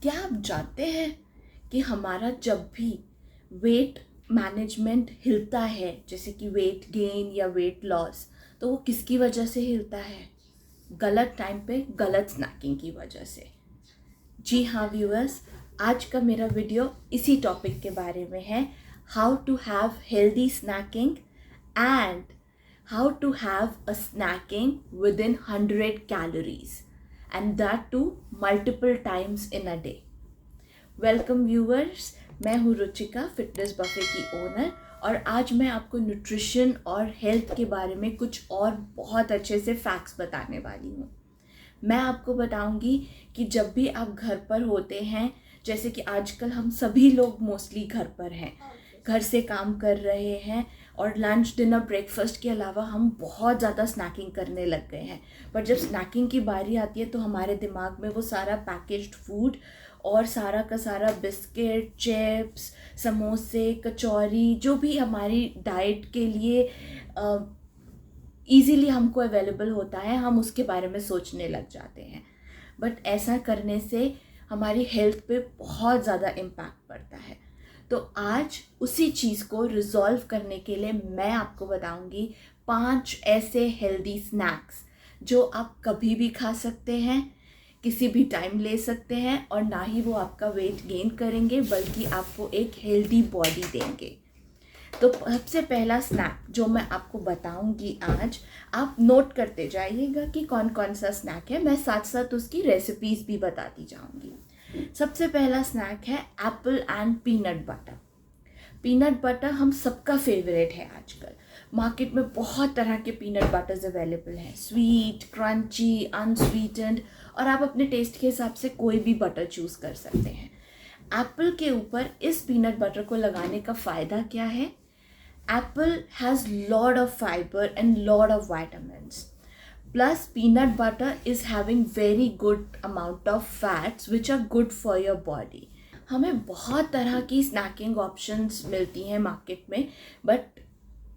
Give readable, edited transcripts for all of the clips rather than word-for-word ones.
क्या आप जानते हैं कि हमारा जब भी वेट मैनेजमेंट हिलता है, जैसे कि वेट गेन या वेट लॉस, तो वो किसकी वजह से हिलता है? गलत टाइम पे गलत स्नैकिंग की वजह से। जी हाँ व्यूअर्स, आज का मेरा वीडियो इसी टॉपिक के बारे में है, how to have healthy snacking and how to have a snacking within 100 calories and that too multiple times in a day. Welcome viewers, मैं हूँ रुचिका, फिटनेस बफे की ओनर, और आज मैं आपको न्यूट्रिशन और हेल्थ के बारे में कुछ और बहुत अच्छे से फैक्ट्स बताने वाली हूँ। मैं आपको बताऊँगी कि जब भी आप घर पर होते हैं, जैसे कि आजकल हम सभी लोग मोस्टली घर पर हैं, घर से काम कर रहे हैं और लंच डिनर ब्रेकफास्ट के अलावा हम बहुत ज़्यादा स्नैकिंग करने लग गए हैं। पर जब स्नैकिंग की बारी आती है तो हमारे दिमाग में वो सारा पैकेज्ड फूड और सारा का सारा बिस्किट, चिप्स, समोसे, कचौरी, जो भी हमारी डाइट के लिए ईज़िली हमको अवेलेबल होता है, हम उसके बारे में सोचने लग जाते हैं। बट ऐसा करने से हमारी हेल्थ पे बहुत ज़्यादा इम्पैक्ट पड़ता है। तो आज उसी चीज़ को रिजॉल्व करने के लिए मैं आपको बताऊंगी 5 ऐसे हेल्दी स्नैक्स जो आप कभी भी खा सकते हैं, किसी भी टाइम ले सकते हैं, और ना ही वो आपका वेट गेन करेंगे बल्कि आपको एक हेल्दी बॉडी देंगे। तो सबसे पहला स्नैक जो मैं आपको बताऊंगी आज, आप नोट करते जाइएगा कि कौन कौन सा स्नैक है, मैं साथ साथ उसकी रेसिपीज़ भी बताती जाऊंगी। सबसे पहला स्नैक है Apple and peanut butter. Peanut butter हम सबका फेवरेट है आजकल। मार्केट में बहुत तरह के पीनट बटर्स अवेलेबल हैं, स्वीट, क्रंची, अनस्वीटेंड, और आप अपने टेस्ट के हिसाब से कोई भी बटर चूज़ कर सकते हैं। एप्पल के ऊपर इस पीनट बटर को लगाने का फ़ायदा क्या है? Apple has lot of fibre and lot of vitamins. Plus, peanut butter is having very good amount of fats which are good for your body. हमें बहुत तरह की स्नैकिंग ऑप्शंस मिलती हैं मार्केट में, बट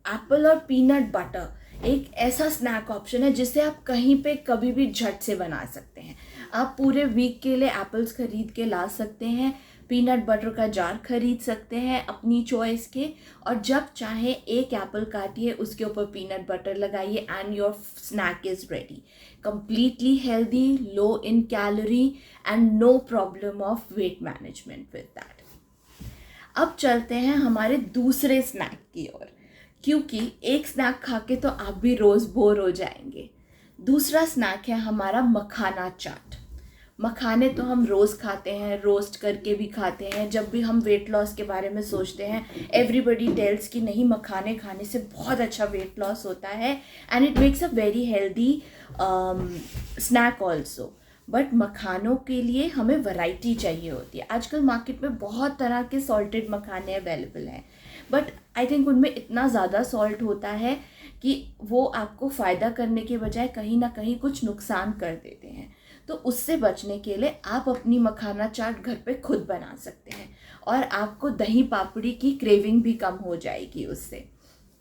एप्पल और पीनट बटर एक ऐसा स्नैक ऑप्शन है जिसे आप कहीं पे कभी भी झट से बना सकते हैं। आप पूरे वीक के लिए एप्पल्स खरीद के ला सकते हैं, पीनट बटर का जार खरीद सकते हैं अपनी चॉइस के, और जब चाहे एक एप्पल काटिए, उसके ऊपर पीनट बटर लगाइए and your snack is ready. Completely healthy, low in calorie and no problem of weight management with that. अब चलते हैं हमारे दूसरे स्नैक की ओर, क्योंकि एक स्नैक खा के तो आप भी रोज़ बोर हो जाएंगे। दूसरा स्नैक है हमारा मखाना चाट। मखाने तो हम रोज़ खाते हैं, रोस्ट करके भी खाते हैं। जब भी हम वेट लॉस के बारे में सोचते हैं, एवरीबडी टेल्स कि नहीं, मखाने खाने से बहुत अच्छा वेट लॉस होता है and it makes a very healthy snack also. But मखानों के लिए हमें वैरायटी चाहिए होती है। आजकल मार्केट में बहुत तरह के सॉल्टेड मखाने अवेलेबल हैं, बट आई थिंक उनमें इतना ज़्यादा सॉल्ट होता है कि वो आपको फ़ायदा करने के बजाय कहीं ना कहीं कुछ नुकसान कर देते हैं। तो उससे बचने के लिए आप अपनी मखाना चाट घर पे खुद बना सकते हैं, और आपको दही पापड़ी की क्रेविंग भी कम हो जाएगी। उससे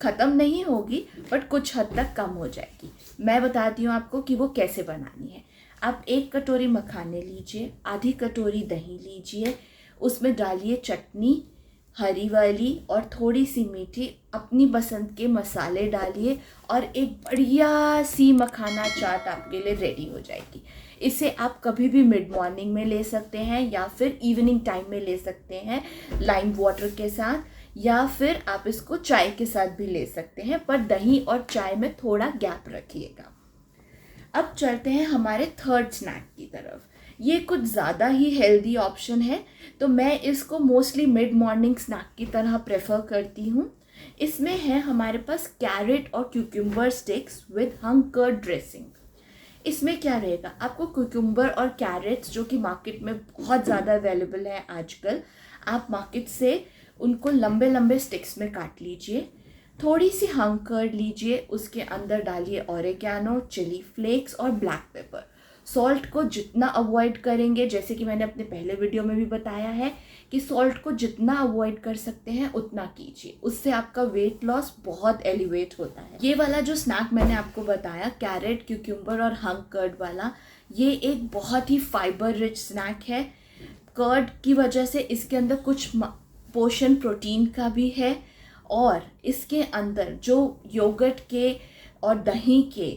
ख़त्म नहीं होगी बट कुछ हद तक कम हो जाएगी। मैं बताती हूँ आपको कि वो कैसे बनानी है। आप 1 कटोरी मखाने लीजिए, आधी कटोरी दही लीजिए, उसमें डालिए चटनी, हरी वाली और थोड़ी सी मीठी, अपनी पसंद के मसाले डालिए, और एक बढ़िया सी मखाना चाट आपके लिए रेडी हो जाएगी। इसे आप कभी भी मिड मॉर्निंग में ले सकते हैं या फिर इवनिंग टाइम में ले सकते हैं लाइम वाटर के साथ, या फिर आप इसको चाय के साथ भी ले सकते हैं, पर दही और चाय में थोड़ा गैप रखिएगा। अब चलते हैं हमारे थर्ड स्नैक की तरफ। ये कुछ ज़्यादा ही हेल्दी ऑप्शन है, तो मैं इसको मोस्टली मिड मॉर्निंग स्नैक की तरह प्रेफर करती हूँ। इसमें है हमारे पास कैरेट और क्यूकम्बर स्टिक्स विद हंकर ड्रेसिंग। इसमें क्या रहेगा, आपको क्यूकम्बर और कैरेट्स जो कि मार्केट में बहुत ज़्यादा अवेलेबल है आजकल, आप मार्केट से उनको लंबे लंबे स्टिक्स में काट लीजिए, थोड़ी सी हंकर लीजिए, उसके अंदर डालिए ऑरिगैनो, चिली फ्लेक्स और ब्लैक पेपर। सॉल्ट को जितना अवॉइड करेंगे, जैसे कि मैंने अपने पहले वीडियो में भी बताया है कि सॉल्ट को जितना अवॉइड कर सकते हैं उतना कीजिए, उससे आपका वेट लॉस बहुत एलिवेट होता है। ये वाला जो स्नैक मैंने आपको बताया, कैरेट, क्यूकम्बर और हंग कर्ड वाला, ये एक बहुत ही फाइबर रिच स्नैक है। कर्ड की वजह से इसके अंदर कुछ पोषण प्रोटीन का भी है, और इसके अंदर जो योगर्ट के और दही के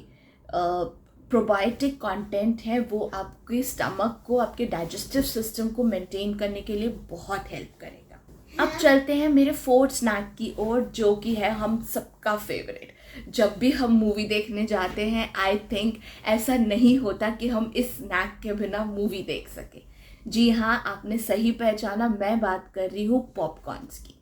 प्रोबायोटिक कंटेंट है वो आपके स्टमक को, आपके डाइजेस्टिव सिस्टम को मेंटेन करने के लिए बहुत हेल्प करेगा। अब चलते हैं मेरे फोर्थ स्नैक की ओर, जो कि है हम सबका फेवरेट। जब भी हम मूवी देखने जाते हैं, आई थिंक ऐसा नहीं होता कि हम इस स्नैक के बिना मूवी देख सके। जी हाँ, आपने सही पहचाना, मैं बात कर रही हूँ पॉपकॉर्न्स की।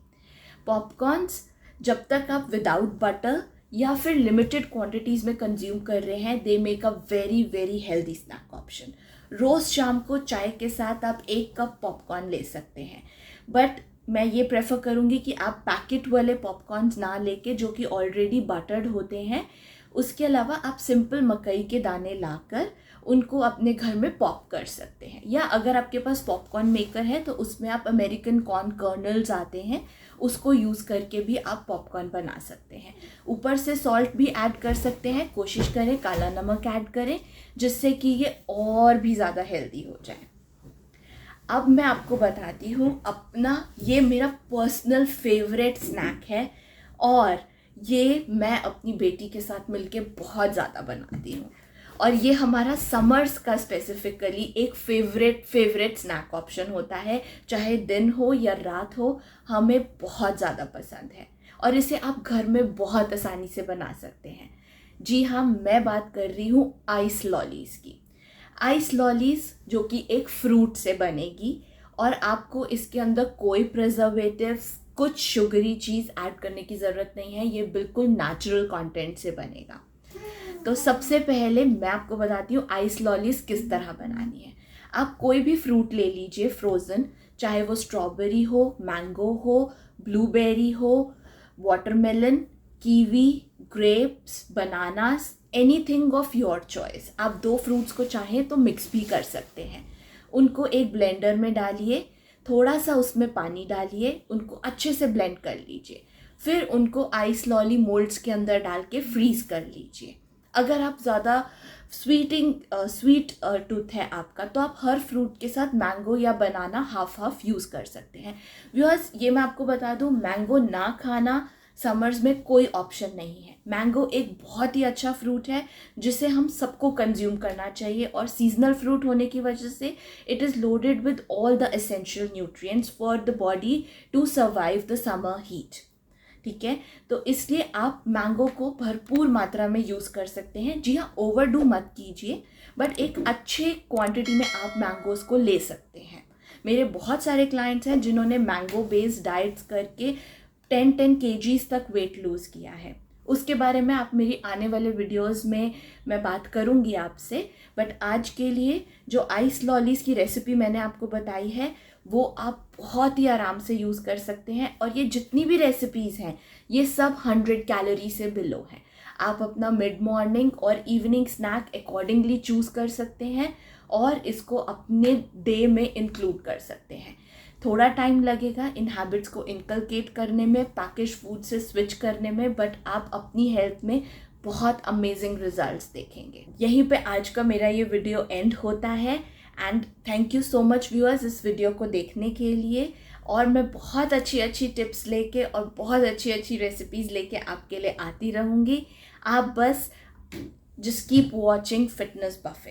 पॉपकॉर्न्स जब तक आप विदाउट बटर या फिर लिमिटेड क्वांटिटीज़ में कंज्यूम कर रहे हैं, they make a very very healthy snack option. रोज़ शाम को चाय के साथ आप 1 कप पॉपकॉर्न ले सकते हैं, बट मैं ये प्रेफर करूँगी कि आप पैकेट वाले पॉपकॉर्न्स ना लेके, जो कि ऑलरेडी बटर्ड होते हैं। उसके अलावा आप सिंपल मकई के दाने लाकर उनको अपने घर में पॉप कर सकते हैं, या अगर आपके पास पॉपकॉर्न मेकर है तो उसमें आप अमेरिकन कॉर्न कर्नल्स आते हैं, उसको यूज़ करके भी आप पॉपकॉर्न बना सकते हैं। ऊपर से सॉल्ट भी ऐड कर सकते हैं, कोशिश करें काला नमक ऐड करें, जिससे कि ये और भी ज़्यादा हेल्दी हो जाए। अब मैं आपको बताती हूँ अपना, ये मेरा पर्सनल फेवरेट स्नैक है, और ये मैं अपनी बेटी के साथ मिलके बहुत ज़्यादा बनाती हूँ, और ये हमारा समर्स का स्पेसिफिकली एक फेवरेट स्नैक ऑप्शन होता है। चाहे दिन हो या रात हो, हमें बहुत ज़्यादा पसंद है, और इसे आप घर में बहुत आसानी से बना सकते हैं। जी हाँ, मैं बात कर रही हूँ आइस लॉलीज़ की। आइस लॉलीज़ जो कि एक फ्रूट से बनेगी, और आपको इसके अंदर कोई प्रिजर्वेटिव्स, कुछ शुगरी चीज़ ऐड करने की ज़रूरत नहीं है। ये बिल्कुल नेचुरल कंटेंट से बनेगा। तो सबसे पहले मैं आपको बताती हूँ आइस लॉलीज़ किस तरह बनानी है। आप कोई भी फ्रूट ले लीजिए फ्रोज़न, चाहे वो स्ट्रॉबेरी हो, मैंगो हो, ब्लूबेरी हो, watermelon, kiwi, grapes, bananas, anything of your choice. आप 2 फ्रूट्स को चाहें तो मिक्स भी कर सकते हैं। उनको एक ब्लेंडर में डालिए, थोड़ा सा उसमें पानी डालिए, उनको अच्छे से ब्लेंड कर लीजिए। फिर उनको आइस लॉली मोल्ड्स के अंदर डाल के फ्रीज़ कर लीजिए। अगर आप ज़्यादा स्वीट टूथ है आपका, तो आप हर फ्रूट के साथ मैंगो या बनाना हाफ यूज़ कर सकते हैं। व्यूअर्स, ये मैं आपको बता दूँ, मैंगो ना खाना समर्स में कोई ऑप्शन नहीं है। मैंगो एक बहुत ही अच्छा फ्रूट है जिसे हम सबको कंज्यूम करना चाहिए, और सीजनल फ्रूट होने की वजह से it is loaded with all the essential nutrients for the body to survive the summer heat. ठीक है, तो इसलिए आप मैंगो को भरपूर मात्रा में यूज़ कर सकते हैं। जी हाँ, ओवरडू मत कीजिए, बट एक अच्छे क्वांटिटी में आप मैंगोज़ को ले सकते हैं। मेरे बहुत सारे क्लाइंट्स हैं जिन्होंने मैंगो बेस्ड डाइट्स करके 10 kgs तक वेट लूज़ किया है। उसके बारे में आप मेरी आने वाले वीडियोस में मैं बात करूंगी आपसे, बट आज के लिए जो आइस लॉलीज़ की रेसिपी मैंने आपको बताई है, वो आप बहुत ही आराम से यूज़ कर सकते हैं। और ये जितनी भी रेसिपीज़ हैं, ये सब 100 कैलोरी से बिलो हैं। आप अपना मिड मॉर्निंग और इवनिंग स्नैक अकॉर्डिंगली चूज़ कर सकते हैं, और इसको अपने डे में इंक्लूड कर सकते हैं। थोड़ा टाइम लगेगा इन हैबिट्स को इनकलकेट करने में, पैकेज फूड से स्विच करने में, बट आप अपनी हेल्थ में बहुत अमेजिंग रिजल्ट्स देखेंगे। यहीं पे आज का मेरा ये वीडियो एंड होता है, and thank you so much viewers इस वीडियो को देखने के लिए। और मैं बहुत अच्छी टिप्स लेके और बहुत अच्छी रेसिपीज़ लेके आपके लिए आती रहूँगी। आप बस just keep watching fitness buffet.